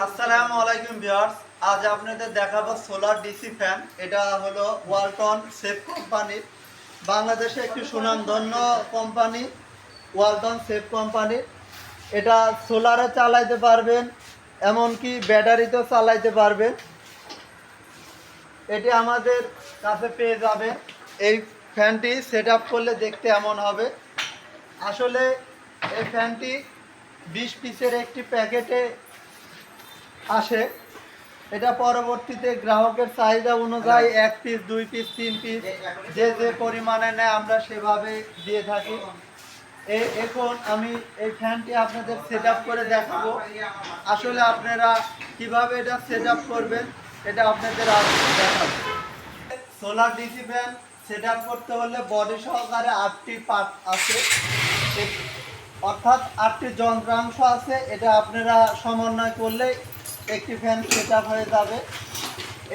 আসসালামু আলাইকুম ভিউয়ার্স, আজ আপনাদের দেখাবো সোলার ডিসি ফ্যান। এটা হলো ওয়ালটন সেফ কোম্পানির, বাংলাদেশে একটি সুনামধন্য কোম্পানি ওয়ালটন সেফ কোম্পানির। এটা সোলারে চালাইতে পারবেন, এমনকি ব্যাটারিতেও চালাইতে পারবেন। এটি আমাদের কাছে পেয়ে যাবে। এই ফ্যানটি সেট আপ করলে দেখতে এমন হবে। আসলে এই ফ্যানটি 20 পিসের একটি প্যাকেটে আসে। এটা পরবর্তীতে গ্রাহকের চাহিদা অনুযায়ী 1 পিস 2 পিস 3 পিস যে যে পরিমাণে নেয় আমরা সেভাবে দিয়ে থাকি। এখন আমি এই ফ্যানটি আপনাদের সেট আপ করে দেখাবো। আসলে আপনারা কিভাবে এটা সেট আপ করবেন এটা আপনাদের আজ দেখাবো। Solar DC fan set up করতে হলে বডি সহকারে 8টি পার্ট আছে, অর্থাৎ 8টি যন্ত্রাংশ আছে। এটা আপনারা সমন্বয় করলে একটি ফ্যান সেট আপ হয়ে যাবে।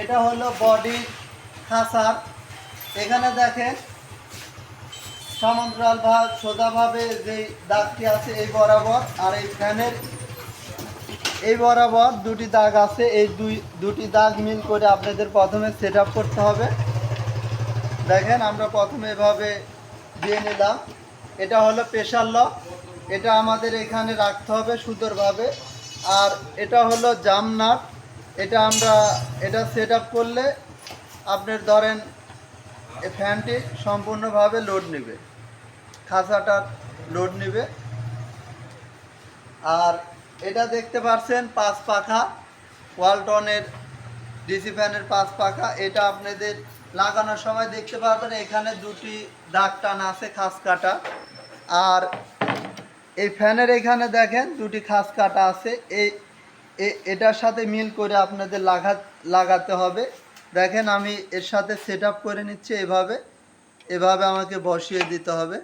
এটা হলো বডি খাঁচার, এখানে দেখেন সমান্তরাল ভাগ সোজাভাবে যে দাগটি আছে এই বরাবর, আর এই ফ্যানের এই বরাবর দুটি দাগ আছে। এই দুটি দাগ মিল করে আপনাদের প্রথমে সেট আপ করতে হবে। দেখেন আমরা প্রথমে এভাবে দিয়ে নিলাম। এটা হলো প্রেসার লক, এটা আমাদের এখানে রাখতে হবে সুন্দরভাবে। আর এটা হলো জাম নাট, এটা সেট আপ করলে আপনার ধরেন এই ফ্যানটি সম্পূর্ণভাবে লোড নেবে, খাঁচাটার লোড নেবে। আর এটা দেখতে পাচ্ছেন 5 পাখা, ওয়ালটনের ডিসি ফ্যানের 5 পাখা। এটা আপনাদের লাগানোর সময় দেখতে পারবেন এখানে দুটি দাগ টানা আছে খাস কাটা। আর এই ফ্যানের এখানে দেখেন দুটি খাস কাটা আছে। এটার সাথে মিল করে আপনাদের লাগাতে হবে। দেখেন আমি এর সাথে সেট আপ করে নিচ্ছি। এভাবে আমাকে বসিয়ে দিতে হবে।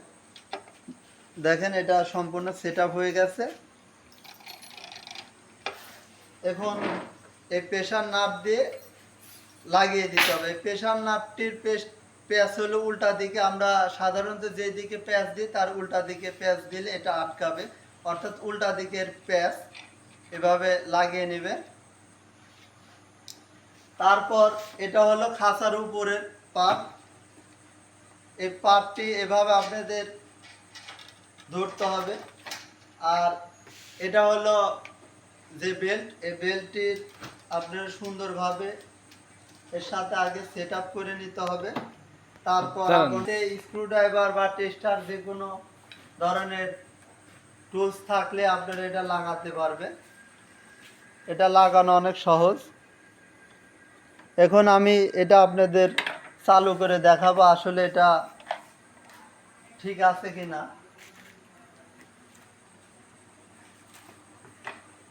দেখেন এটা সম্পূর্ণ সেট আপ হয়ে গেছে। এখন এই প্রেসার নাট দিয়ে লাগিয়ে দিতে হবে। প্রেসার নাটটির প্যাচ হলো উল্টা দিকে। আমরা সাধারণত যে দিকে প্যাচ দিই তার উল্টা দিকে প্যাচ দিলে এটা আটকাবে, অর্থাৎ উল্টা দিকের প্যাচ এভাবে লাগিয়ে নেবে। তারপর এটা হলো খাঁচার উপরের পার্ট। এই পার্টটি এভাবে আপনাদের ধরতে হবে। আর এটা হলো যে বেল্ট, এই বেল্টটির আপনারা সুন্দরভাবে এর সাথে আগে সেট আপ করে নিতে হবে। তারপর আপনাদের স্ক্রুড্রাইভার বা টেস্টার যে কোনো ধরনের টুলস থাকলে আপনারা এটা লাগাতে পারবেন। এটা লাগানো অনেক সহজ। এখন আমি এটা আপনাদের চালু করে দেখাবো আসলে এটা ঠিক আছে কিনা।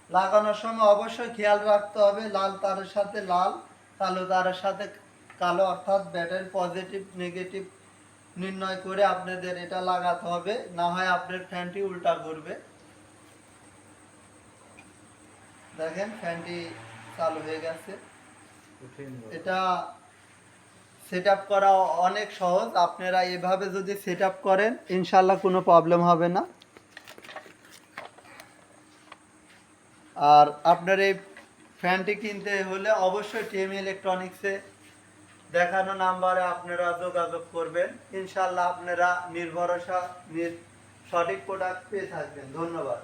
লাগানোর সময় অবশ্যই খেয়াল রাখতে হবে লাল তারের সাথে লাল, কালো তারের সাথে কালো, অর্থাৎ ব্যাটারি পজিটিভ নেগেটিভ নির্ণয় করে আপনাদের এটা লাগাতে হবে, না হয় আপনার ফ্যানটি উল্টা ঘুরবে। দেখেন ফ্যানটি চালু হয়ে গেছে। এটা সেট আপ করা অনেক সহজ। আপনারা এভাবে যদি সেট আপ করেন ইনশাল্লাহ কোনো প্রবলেম হবে না। আর আপনার এই ফ্যানটি কিনতে হলে অবশ্যই টিএমই ইলেকট্রনিক্সে দেখানো নাম্বারে আপনারা যোগাযোগ করবেন। ইনশাল্লাহ আপনারা নির্ভরসা সঠিক প্রোডাক্ট পেয়ে থাকবেন। ধন্যবাদ।